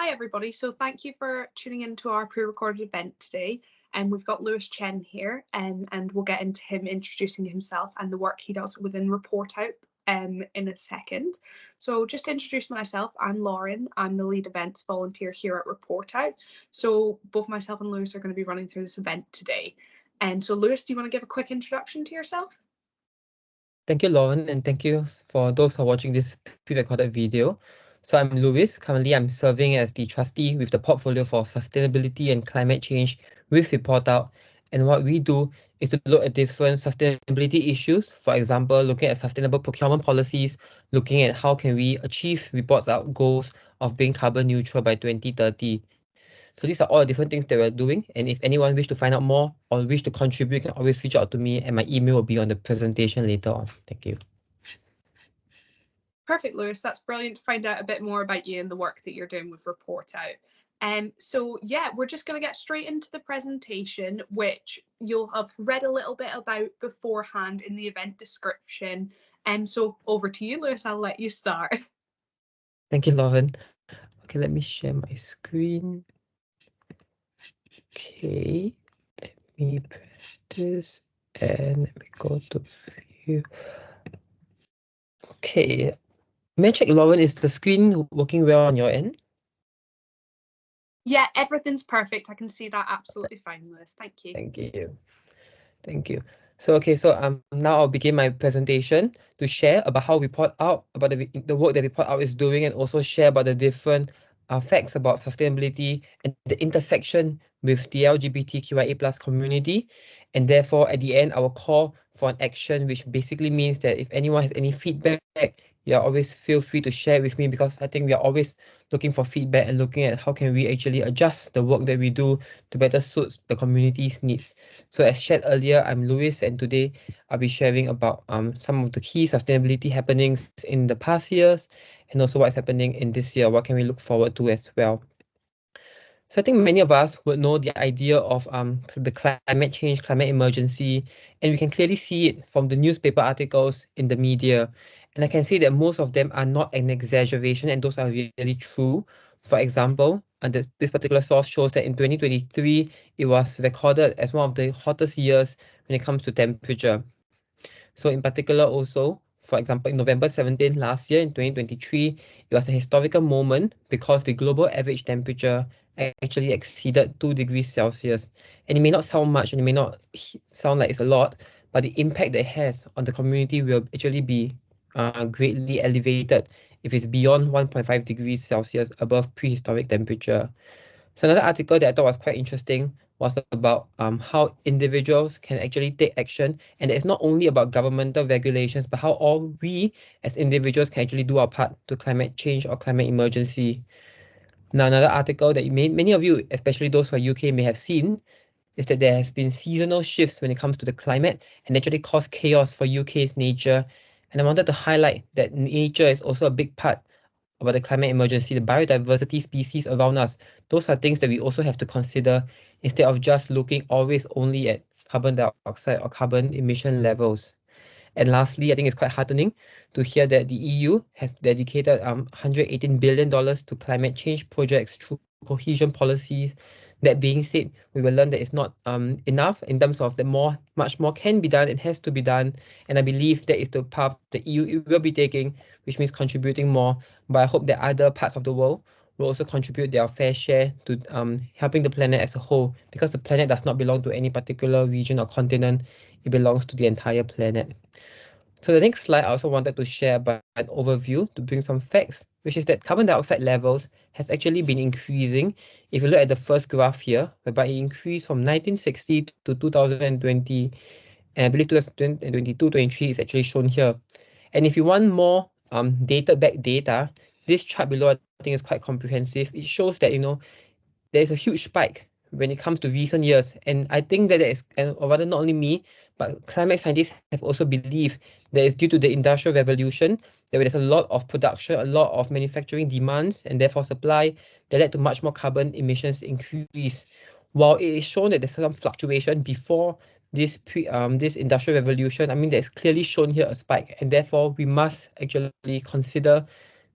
Hi everybody, so thank you for tuning into our pre-recorded event today. And we've got Lewis Chen here, and we'll get into him introducing himself and the work he does within ReportOUT in a second. So just to introduce myself, I'm Lauren. I'm the lead events volunteer here at ReportOUT. So both myself and Lewis are going to be running through this event today. And so Lewis, do you want to give a quick introduction to yourself? Thank you, Lauren, and thank you for those who are watching this pre-recorded video. So I'm Louis. Currently, I'm serving as the trustee with the portfolio for sustainability and climate change with ReportOUT. And what we do is to look at different sustainability issues. For example, looking at sustainable procurement policies, looking at how can we achieve ReportOUT goals of being carbon neutral by 2030. So these are all the different things that we're doing. And if anyone wish to find out more or wish to contribute, you can always reach out to me, and my email will be on the presentation later on. Thank you. Perfect, Lewis. That's brilliant to find out a bit more about you and the work that you're doing with ReportOUT. So yeah, we're just going to get straight into the presentation, which you'll have read a little bit about beforehand in the event description. So over to you, Lewis. I'll let you start. Thank you, Lauren. Okay, let me share my screen. Okay, let me press this and let me go to view. Okay, may I check, Lauren, is the screen working well on your end? Yeah, everything's perfect. I can see that absolutely fine, Lewis. Thank you. Thank you. Thank you. So now I'll begin my presentation to share about how ReportOUT, about the work that ReportOUT is doing, and also share about the different facts about sustainability and the intersection with the LGBTQIA+ community. And therefore, at the end, I will call for an action, which basically means that if anyone has any feedback, you always feel free to share with me, because I think we are always looking for feedback and looking at how can we actually adjust the work that we do to better suit the community's needs. So as shared earlier, I'm Louis, and today I'll be sharing about some of the key sustainability happenings in the past years, and also what's happening in this year. What can we look forward to as well? So I think many of us would know the idea of the climate change, climate emergency, and we can clearly see it from the newspaper articles in the media. And I can say that most of them are not an exaggeration, and those are really true. For example, this particular source shows that in 2023, it was recorded as one of the hottest years when it comes to temperature. So in particular also, for example, in November 17 last year, in 2023, it was a historical moment because the global average temperature actually exceeded 2 degrees Celsius. And it may not sound much, and it may not sound like it's a lot, but the impact that it has on the community will actually be greatly elevated if it's beyond 1.5 degrees Celsius above prehistoric temperature. So another article that I thought was quite interesting was about how individuals can actually take action, and it's not only about governmental regulations, but how all we as individuals can actually do our part to climate change or climate emergency. Now, another article that many of you, especially those who are UK, may have seen, is that there has been seasonal shifts when it comes to the climate, and actually caused chaos for UK's nature. And I wanted to highlight that nature is also a big part about the climate emergency, the biodiversity species around us. Those are things that we also have to consider, instead of just looking always only at carbon dioxide or carbon emission levels. And lastly, I think it's quite heartening to hear that the EU has dedicated $118 billion to climate change projects through cohesion policies. That being said, we will learn that it's not enough, in terms of much more can be done and has to be done. And I believe that is the path the EU will be taking, which means contributing more. But I hope that other parts of the world will also contribute their fair share to helping the planet as a whole, because the planet does not belong to any particular region or continent. It belongs to the entire planet. So the next slide, I also wanted to share about an overview to bring some facts, which is that carbon dioxide levels has actually been increasing. If you look at the first graph here, whereby it increased from 1960 to 2020, and I believe 2022-23 is actually shown here. And if you want more dated back data, this chart below I think is quite comprehensive. It shows that there's a huge spike when it comes to recent years. And I think that is, or rather not only me, but climate scientists have also believed that it's due to the Industrial Revolution, that there's a lot of production, a lot of manufacturing demands, and therefore supply, that led to much more carbon emissions increase. While it is shown that there's some fluctuation before this Industrial Revolution, I mean, there's clearly shown here a spike, and therefore we must actually consider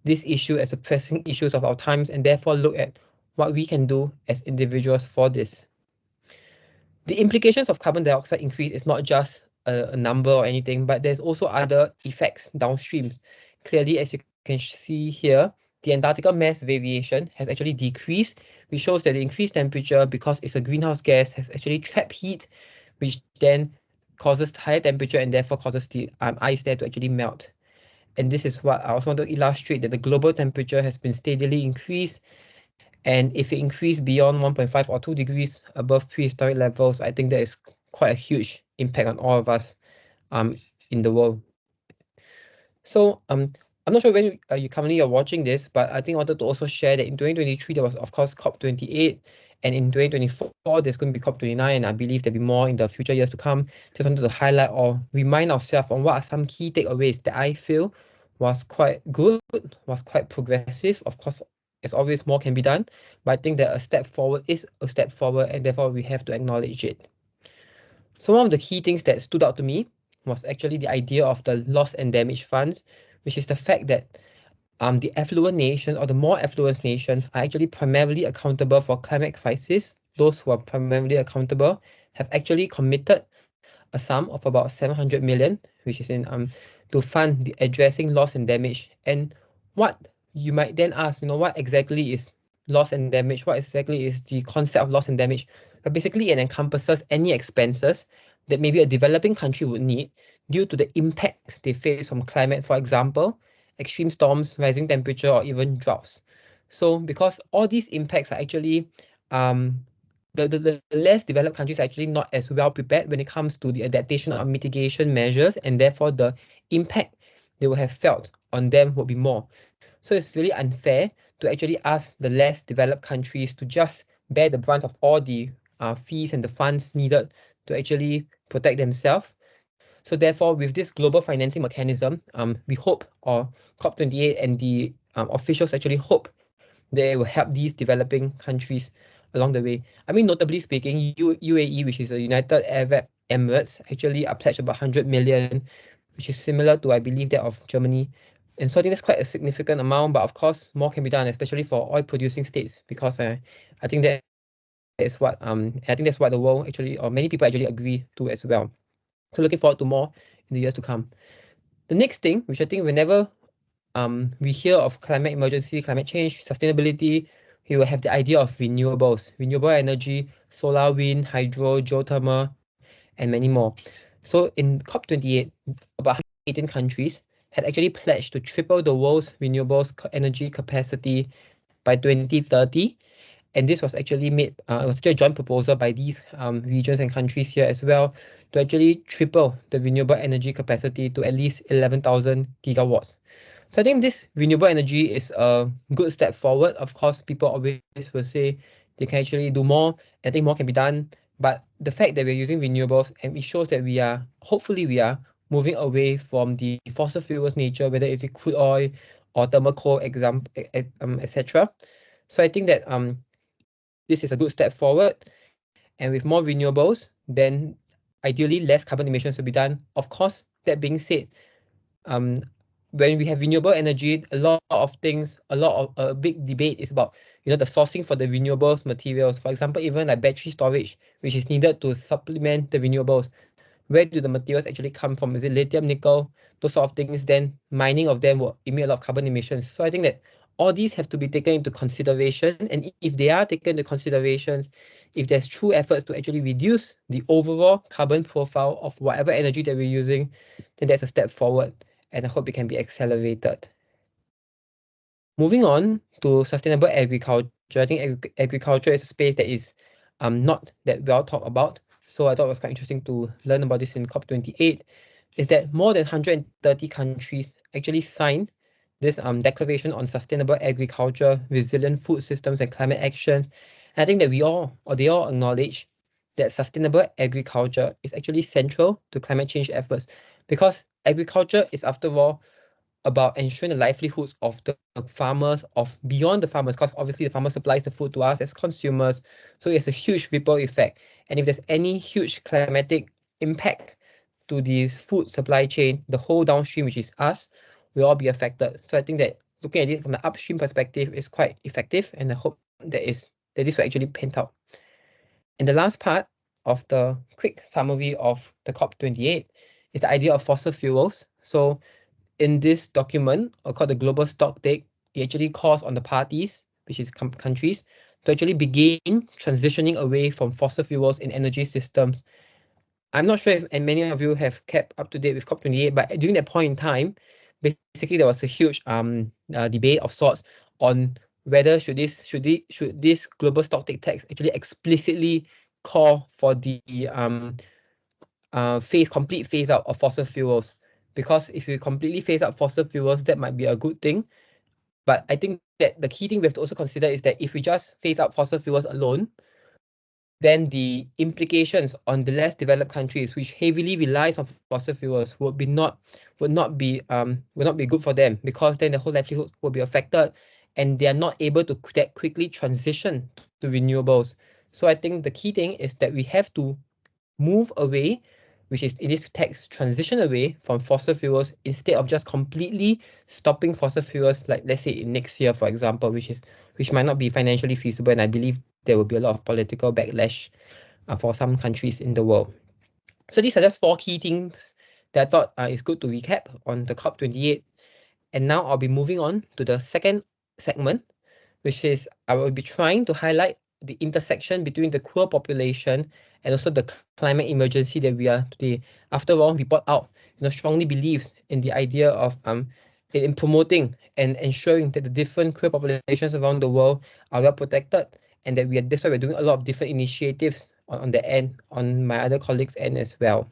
this issue as a pressing issues of our times and therefore look at what we can do as individuals for this. The implications of carbon dioxide increase is not just a number or anything, but there's also other effects downstream. Clearly, as you can see here, the Antarctica mass variation has actually decreased, which shows that the increased temperature, because it's a greenhouse gas, has actually trapped heat, which then causes higher temperature and therefore causes the ice there to actually melt. And this is what I also want to illustrate, that the global temperature has been steadily increased. And if it increased beyond 1.5 or 2 degrees above prehistoric levels, I think that is quite a huge impact on all of us in the world. So I'm not sure when you currently are watching this, but I think I wanted to also share that in 2023 there was of course COP28, and in 2024 there's going to be COP29, and I believe there'll be more in the future years to come. Just wanted to highlight or remind ourselves on what are some key takeaways that I feel was quite good, was quite progressive. Of course, as always, more can be done, but I think that a step forward is a step forward, and therefore we have to acknowledge it. So one of the key things that stood out to me was actually the idea of the loss and damage funds, which is the fact that the affluent nations or the more affluent nations are actually primarily accountable for climate crisis. Those who are primarily accountable have actually committed a sum of about 700 million, which is in to fund the addressing loss and damage. And what you might then ask, what exactly is loss and damage? What exactly is the concept of loss and damage? But basically, it encompasses any expenses that maybe a developing country would need due to the impacts they face from climate, for example, extreme storms, rising temperature, or even droughts. So because all these impacts are actually the less developed countries are actually not as well prepared when it comes to the adaptation or mitigation measures, and therefore the impact they will have felt on them will be more. So it's really unfair to actually ask the less developed countries to just bear the brunt of all the fees and the funds needed to actually protect themselves. So therefore, with this global financing mechanism, we hope, or COP28 and the officials actually hope, they will help these developing countries along the way. I mean, notably speaking, UAE, which is the United Arab Emirates, actually pledged about 100 million, which is similar to, I believe, that of Germany. And so I think that's quite a significant amount, but of course, more can be done, especially for oil-producing states, because I think that is what I think that's what the world actually, or many people actually agree to as well. So looking forward to more in the years to come. The next thing, which I think whenever we hear of climate emergency, climate change, sustainability, we will have the idea of renewables, renewable energy, solar, wind, hydro, geothermal, and many more. So in COP28, about 18 countries had actually pledged to triple the world's renewables energy capacity by 2030. And this was actually made, it was actually a joint proposal by these regions and countries here as well, to actually triple the renewable energy capacity to at least 11,000 gigawatts. So I think this renewable energy is a good step forward. Of course, people always will say they can actually do more. I think more can be done. But the fact that we're using renewables, and it shows that we are, hopefully we are moving away from the fossil fuels nature, whether it's crude oil or thermal coal, etc. So I think that this is a good step forward. And with more renewables, then ideally less carbon emissions will be done. Of course, that being said, um, when we have renewable energy, a lot of things, a big debate is about, the sourcing for the renewables materials. For example, even like battery storage, which is needed to supplement the renewables. Where do the materials actually come from? Is it lithium, nickel, those sort of things? Then mining of them will emit a lot of carbon emissions. So I think that all these have to be taken into consideration. And if they are taken into considerations, if there's true efforts to actually reduce the overall carbon profile of whatever energy that we're using, then that's a step forward. And I hope it can be accelerated. Moving on to sustainable agriculture, I think agriculture is a space that is not that well talked about. So I thought it was quite interesting to learn about this in COP28, is that more than 130 countries actually signed this declaration on sustainable agriculture, resilient food systems, and climate actions. And I think that they all acknowledge that sustainable agriculture is actually central to climate change efforts, because agriculture is, after all, about ensuring the livelihoods of the farmers, of beyond the farmers, because obviously the farmer supplies the food to us as consumers. So it's a huge ripple effect. And if there's any huge climatic impact to this food supply chain, the whole downstream, which is us, will all be affected. So I think that looking at it from the upstream perspective is quite effective, and I hope that this will actually pan out. And the last part of the quick summary of the COP28 is the idea of fossil fuels. So in this document, called the Global Stocktake, it actually calls on the parties, which is countries, to actually begin transitioning away from fossil fuels in energy systems. I'm not sure if and many of you have kept up to date with COP28, but during that point in time, basically there was a huge debate of sorts on whether should this global stocktake tax actually explicitly call for the complete phase out of fossil fuels. Because if you completely phase out fossil fuels, that might be a good thing. But I think that the key thing we have to also consider is that if we just phase out fossil fuels alone, then the implications on the less developed countries, which heavily relies on fossil fuels, would not be good for them, because then the whole livelihood will be affected, and they are not able to that quickly transition to renewables. So I think the key thing is that we have to move away, which is in this text, transition away from fossil fuels instead of just completely stopping fossil fuels, like let's say in next year, for example, which might not be financially feasible, and I believe there will be a lot of political backlash for some countries in the world. So these are just 4 key things that I thought is good to recap on the COP28. And now I'll be moving on to the second segment, which is I will be trying to highlight the intersection between the queer population and also the climate emergency that we are today. After all, ReportOUT, strongly believes in the idea of in promoting and ensuring that the different queer populations around the world are well protected, and that's why we're doing a lot of different initiatives on the end, on my other colleagues' end as well.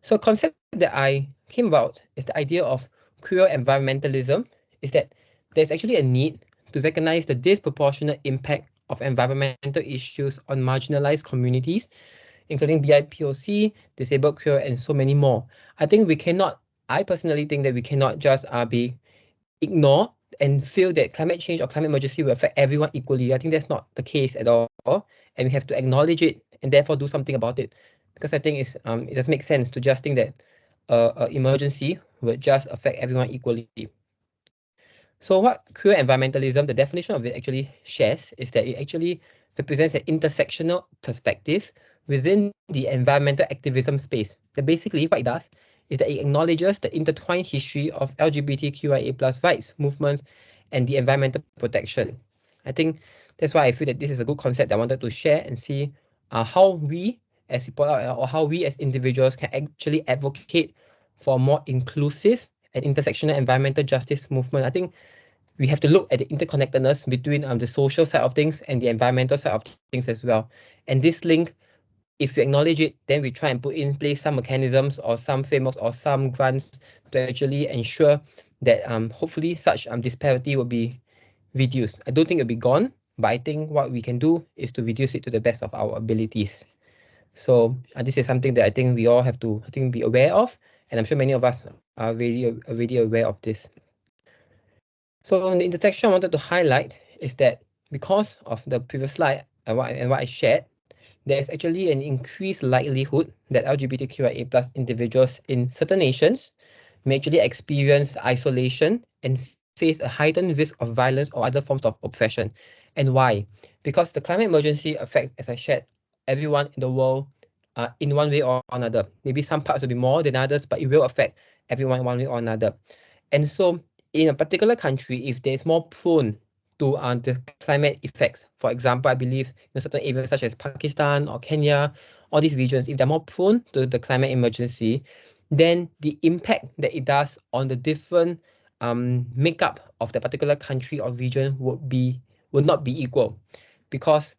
So a concept that I came about is the idea of queer environmentalism, is that there's actually a need to recognize the disproportionate impact of environmental issues on marginalized communities, including BIPOC, disabled queer, and so many more. I personally think that we cannot just be ignore and feel that climate change or climate emergency will affect everyone equally. I think that's not the case at all, and we have to acknowledge it and therefore do something about it. Because I think it doesn't make sense to just think that emergency would just affect everyone equally. So what queer environmentalism, the definition of it actually shares, is that it actually represents an intersectional perspective within the environmental activism space. That basically what it does is that it acknowledges the intertwined history of LGBTQIA+ rights movements and the environmental protection. I think that's why I feel that this is a good concept that I wanted to share and see how we as ReportOUT or how we as individuals can actually advocate for a more inclusive and intersectional environmental justice movement. I think we have to look at the interconnectedness between the social side of things and the environmental side of things as well. And this link, if we acknowledge it, then we try and put in place some mechanisms or some frameworks or some grants to actually ensure that hopefully such disparity will be reduced. I don't think it'll be gone, but I think what we can do is to reduce it to the best of our abilities. So this is something that I think we all have to be aware of, and I'm sure many of us are already aware of this. So the intersection I wanted to highlight is that because of the previous slide and what I shared, there's actually an increased likelihood that LGBTQIA+ individuals in certain nations may actually experience isolation and face a heightened risk of violence or other forms of oppression. And why? Because the climate emergency affects, as I shared, everyone in the world in one way or another. Maybe some parts will be more than others, but it will affect everyone in one way or another. And so in a particular country, if there's more prone to the climate effects, for example, I believe in certain areas such as Pakistan or Kenya, all these regions, if they're more prone to the climate emergency, then the impact that it does on the different makeup of the particular country or region would not be equal, because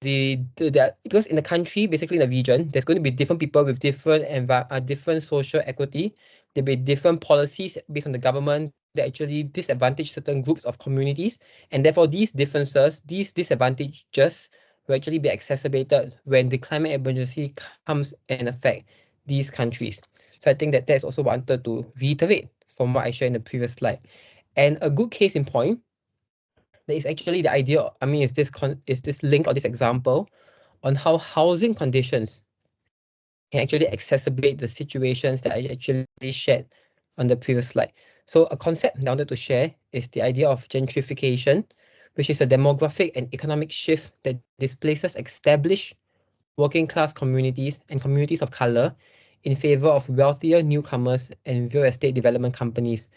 because in the country, basically in the region, there's going to be different people with different social equity. There'll be different policies based on the government that actually disadvantage certain groups of communities, and therefore these differences, these disadvantages will actually be exacerbated when the climate emergency comes and affect these countries. So I think that that's also what I wanted to reiterate from what I shared in the previous slide. And a good case in point that is actually the idea, is this link or this example on how housing conditions can actually exacerbate the situations that I actually shared on the previous slide. So a concept that I wanted to share is the idea of gentrification, which is a demographic and economic shift that displaces established working class communities and communities of color in favor of wealthier newcomers and real estate development companies.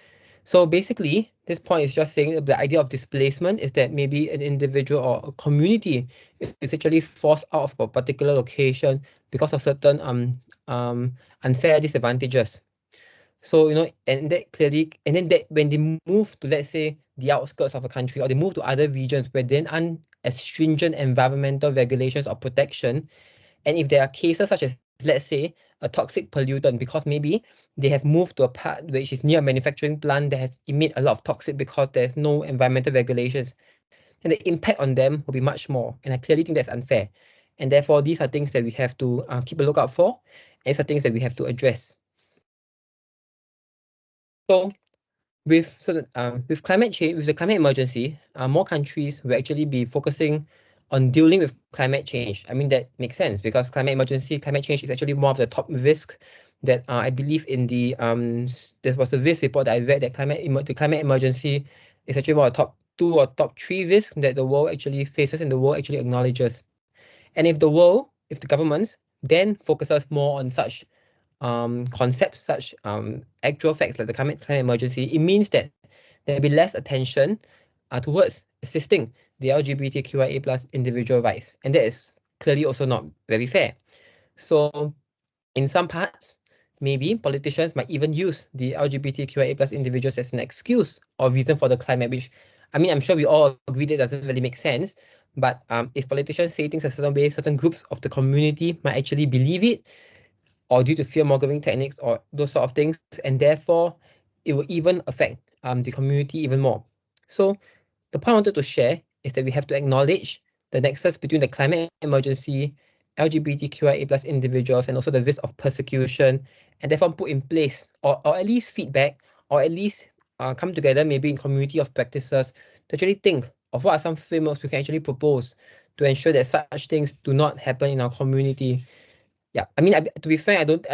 So basically, this point is just saying the idea of displacement is that maybe an individual or a community is actually forced out of a particular location because of certain unfair disadvantages. So, and that clearly, and then that when they move to, let's say, the outskirts of a country, or they move to other regions where there aren't as stringent environmental regulations or protection, and if there are cases such as, let's say, a toxic pollutant, because maybe they have moved to a part which is near a manufacturing plant that has emit a lot of toxic because there's no environmental regulations, then the impact on them will be much more. And I clearly think that's unfair. And therefore, these are things that we have to keep a lookout for, and these are things that we have to address. So with climate change, with the climate emergency, more countries will actually be focusing on dealing with climate change. I mean, that makes sense because climate change is actually one of the top risk that I believe in there was a risk report that I read that the climate emergency is actually one of the top 2 or top 3 risks that the world actually faces and the world actually acknowledges. And if the governments then focuses more on such concepts, such actual facts like the climate emergency, it means that there'll be less attention towards assisting the LGBTQIA plus individual rights. And that is clearly also not very fair. So in some parts, maybe politicians might even use the LGBTQIA plus individuals as an excuse or reason for the climate, which, I mean, I'm sure we all agree that doesn't really make sense. But if politicians say things a certain way, certain groups of the community might actually believe it, or due to fear-mongering techniques or those sort of things, and therefore it will even affect the community even more. So the point I wanted to share is that we have to acknowledge the nexus between the climate emergency, LGBTQIA plus individuals, and also the risk of persecution, and therefore put in place, or at least feedback, or at least come together maybe in community of practices to actually think of what are some frameworks we can actually propose to ensure that such things do not happen in our community. Yeah, I mean, to be fair, I don't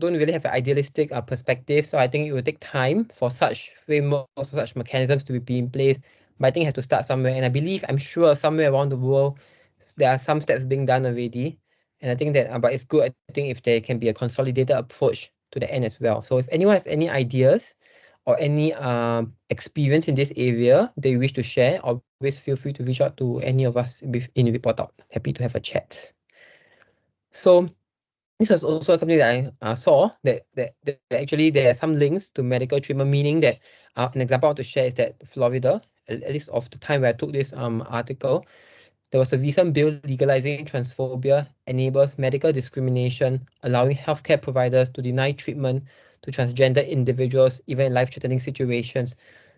really have an idealistic perspective, so I think it will take time for such frameworks or such mechanisms to be in place. But I think it has to start somewhere, and I'm sure somewhere around the world, there are some steps being done already. And I think that, but it's good, I think, if there can be a consolidated approach to the end as well. So if anyone has any ideas or any experience in this area that you wish to share, always feel free to reach out to any of us in ReportOUT. Happy to have a chat. So this was also something that I saw that actually there are some links to medical treatment, meaning that an example I want to share is that Florida, at least of the time where I took this article, there was a recent bill legalizing transphobia enables medical discrimination, allowing healthcare providers to deny treatment to transgender individuals, even in life-threatening situations.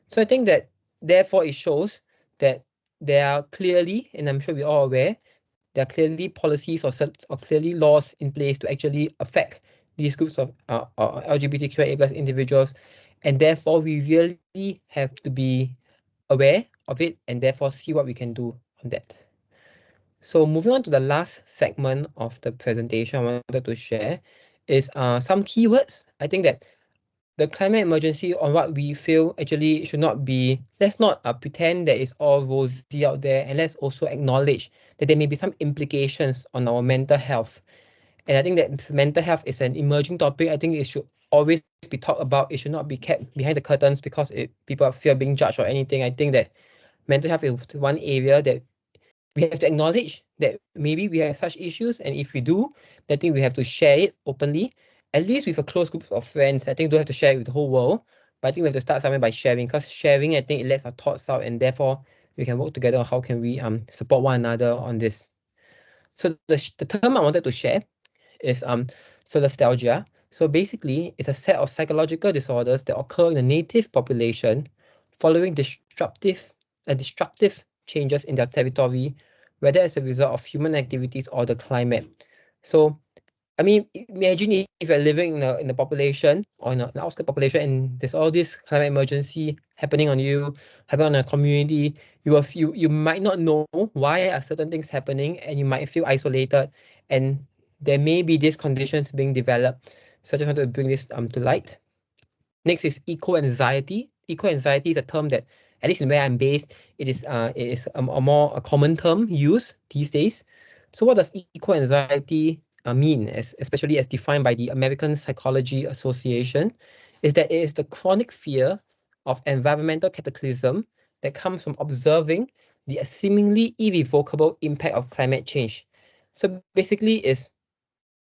So I think that therefore it shows that there are clearly, and I'm sure we're all aware, there are clearly policies or clearly laws in place to actually affect these groups of LGBTQIA plus individuals, and therefore we really have to be aware of it and therefore see what we can do on that. So moving on to the last segment of the presentation I wanted to share is some keywords. I think that the climate emergency, on what we feel actually should not be, let's not pretend that it's all rosy out there, and let's also acknowledge that there may be some implications on our mental health. And I think that mental health is an emerging topic. I think it should always be talked about. It should not be kept behind the curtains because people fear being judged or anything. I think that mental health is one area that we have to acknowledge that maybe we have such issues, and if we do, I think we have to share it openly, at least with a close group of friends. I think don't have to share it with the whole world, but I think we have to start somewhere by sharing, because sharing, I think it lets our thoughts out, and therefore we can work together on how can we support one another on this. So the term I wanted to share is solastalgia. So basically, it's a set of psychological disorders that occur in a native population following destructive changes in their territory, whether as a result of human activities or the climate. So, I mean, imagine if you're living in a population or in an outskirts population, and there's all this climate emergency happening on you, happening on a community. You might not know why are certain things happening, and you might feel isolated, and there may be these conditions being developed. So I just wanted to bring this to light. Next is eco-anxiety. Eco-anxiety is a term that, at least in where I'm based, it is a more common term used these days. So what does eco-anxiety mean, especially as defined by the American Psychology Association, is that it is the chronic fear of environmental cataclysm that comes from observing the seemingly irrevocable impact of climate change. So basically is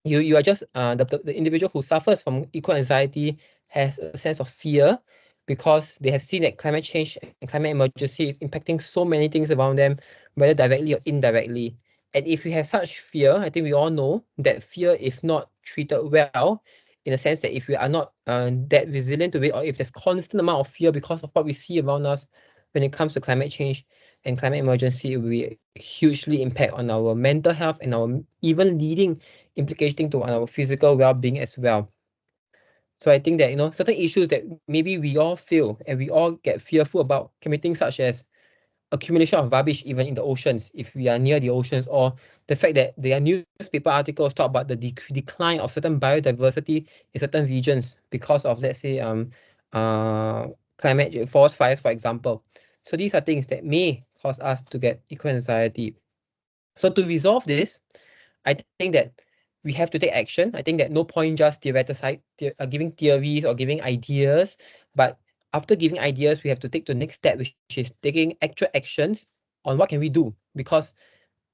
you are just the individual who suffers from eco-anxiety has a sense of fear because they have seen that climate change and climate emergency is impacting so many things around them, whether directly or indirectly. And if you have such fear, I think we all know that fear, if not treated well, in a sense that if we are not that resilient to it, or if there's constant amount of fear because of what we see around us when it comes to climate change and climate emergency, it will hugely impact on our mental health and our even leading implicating to our physical well-being as well. So I think that, certain issues that maybe we all feel and we all get fearful about can be things such as accumulation of rubbish even in the oceans if we are near the oceans, or the fact that there are newspaper articles talk about the decline of certain biodiversity in certain regions because of, let's say, climate forest fires, for example. So these are things that may cause us to get eco-anxiety. So to resolve this, I think that we have to take action. I think that no point just giving theories or giving ideas, but after giving ideas, we have to take the next step, which is taking actual actions on what can we do. Because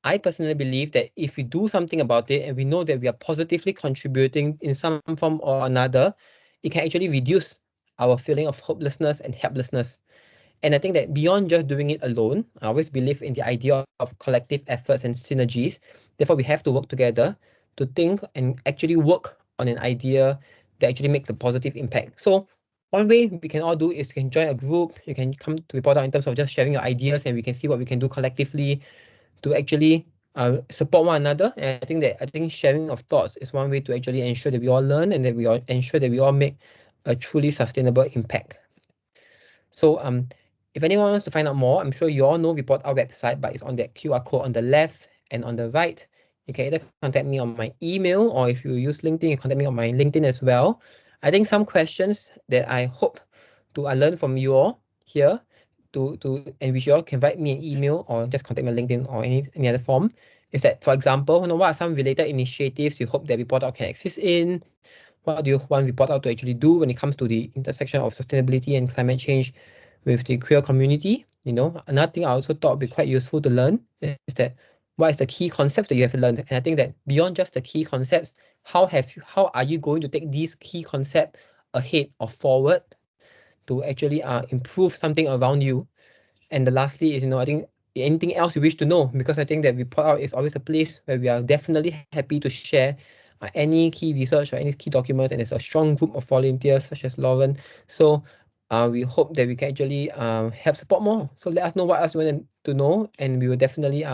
I personally believe that if we do something about it and we know that we are positively contributing in some form or another, it can actually reduce our feeling of hopelessness and helplessness. And I think that beyond just doing it alone, I always believe in the idea of collective efforts and synergies. Therefore, we have to work together to think and actually work on an idea that actually makes a positive impact. So one way we can all do is you can join a group, you can come to report out in terms of just sharing your ideas, and we can see what we can do collectively to actually support one another. And I think sharing of thoughts is one way to actually ensure that we all learn and that we all ensure that we all make a truly sustainable impact. So if anyone wants to find out more, I'm sure you all know Report Our website, but it's on that QR code on the left and on the right. You can either contact me on my email, or if you use LinkedIn, you contact me on my LinkedIn as well. I think some questions that I hope to learn from you all here, and which you all can write me an email or just contact me on LinkedIn or any other form, is that, for example, what are some related initiatives you hope that Report Out can exist in? What do you want ReportOUT to actually do when it comes to the intersection of sustainability and climate change with the queer community? Another thing I also thought would be quite useful to learn is that what is the key concepts that you have learned? And I think that beyond just the key concepts, how are you going to take these key concepts ahead or forward to actually improve something around you? And the lastly is, I think anything else you wish to know, because I think that ReportOUT is always a place where we are definitely happy to share any key research or any key documents, and it's a strong group of volunteers such as Lauren. So we hope that we can actually help support more. So let us know what else you want to know, and we will definitely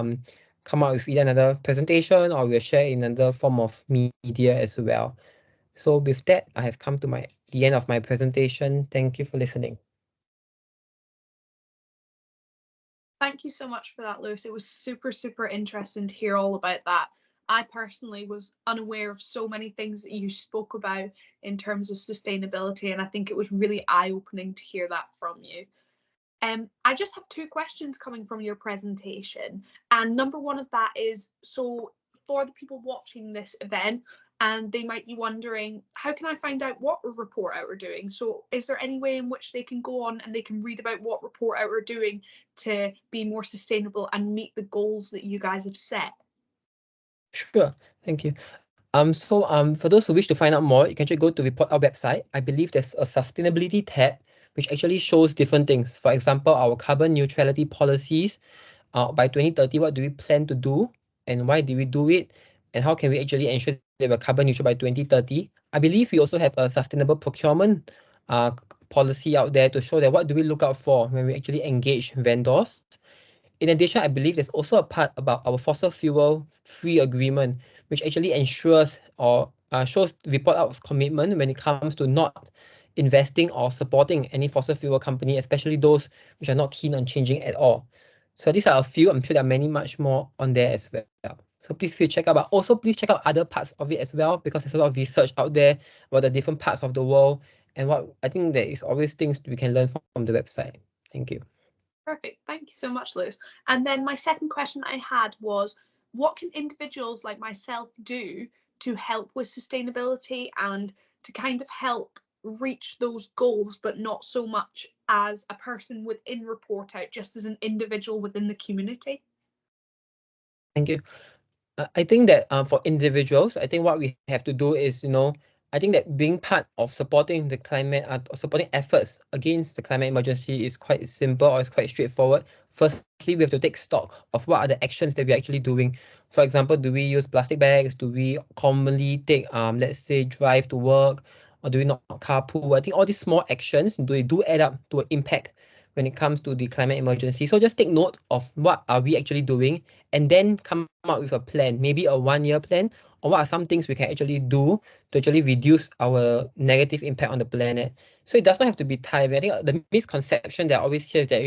come up with either another presentation or we'll share in another form of media as well. So with that, I have come to the end of my presentation. Thank you for listening. Thank you so much for that, Lewis. It was super, super interesting to hear all about that. I personally was unaware of so many things that you spoke about in terms of sustainability, and I think it was really eye-opening to hear that from you. I just have two questions coming from your presentation. And number one of that is, so for the people watching this event, and they might be wondering, how can I find out what ReportOUT are doing? So is there any way in which they can go on and they can read about what ReportOUT are doing to be more sustainable and meet the goals that you guys have set? Sure, thank you. For those who wish to find out more, you can actually go to Report Our website. I believe there's a sustainability tab which actually shows different things. For example, our carbon neutrality policies. By 2030, what do we plan to do, and why do we do it, and how can we actually ensure that we're carbon neutral by 2030? I believe we also have a sustainable procurement policy out there to show that what do we look out for when we actually engage vendors. In addition, I believe there's also a part about our fossil fuel free agreement, which actually ensures or shows ReportOUT's commitment when it comes to not investing or supporting any fossil fuel company, especially those which are not keen on changing at all. So these are a few. I'm sure there are many much more on there as well. So please feel check out, but also please check out other parts of it as well, because there's a lot of research out there about the different parts of the world and what I think there is always things we can learn from the website. Thank you. Perfect. Thank you so much, Lewis. And then my second question I had was, what can individuals like myself do to help with sustainability and to kind of help reach those goals, but not so much as a person within ReportOUT, just as an individual within the community? Thank you. I think that for individuals, I think what we have to do is, I think that being part of supporting the climate, supporting efforts against the climate emergency is quite simple, or it's quite straightforward. Firstly, we have to take stock of what are the actions that we're actually doing. For example, do we use plastic bags? Do we commonly take, let's say, drive to work? Or do we not carpool? I think all these small actions, they do add up to an impact when it comes to the climate emergency. So just take note of what are we actually doing, and then come up with a plan, maybe a 1-year plan, or what are some things we can actually do to actually reduce our negative impact on the planet. So it does not have to be time. I think the misconception that I always hear is that,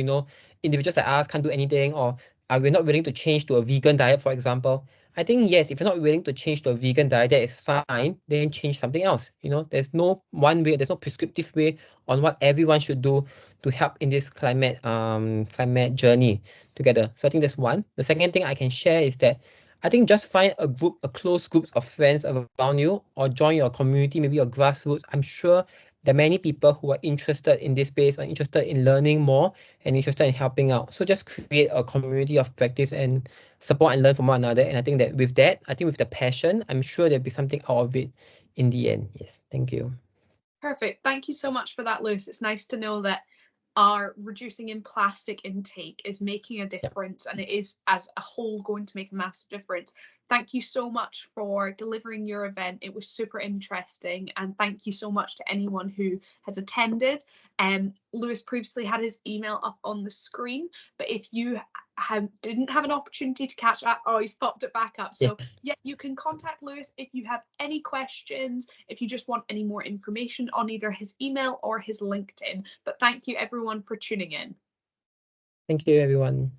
individuals like us can't do anything, or are we not willing to change to a vegan diet, for example. I think, yes, if you're not willing to change to a vegan diet, that is fine. Then change something else. There's no one way, there's no prescriptive way on what everyone should do to help in this climate journey together. So I think that's one. The second thing I can share is that I think just find a close groups of friends around you, or join your community, maybe your grassroots. I'm sure there are many people who are interested in this space, are interested in learning more, and interested in helping out. So just create a community of practice and support and learn from one another. And I think that with that, I think with the passion, I'm sure there'll be something out of it in the end. Yes, thank you. Perfect. Thank you so much for that, Lewis. It's nice to know that our reducing in plastic intake is making a difference, and it is as a whole going to make a massive difference. Thank you so much for delivering your event. It was super interesting, and thank you so much to anyone who has attended. Lewis previously had his email up on the screen, but if you didn't have an opportunity to catch that, he's popped it back up. So Yes. yeah, you can contact Lewis if you have any questions, if you just want any more information on either his email or his LinkedIn. But thank you everyone for tuning in. Thank you, everyone.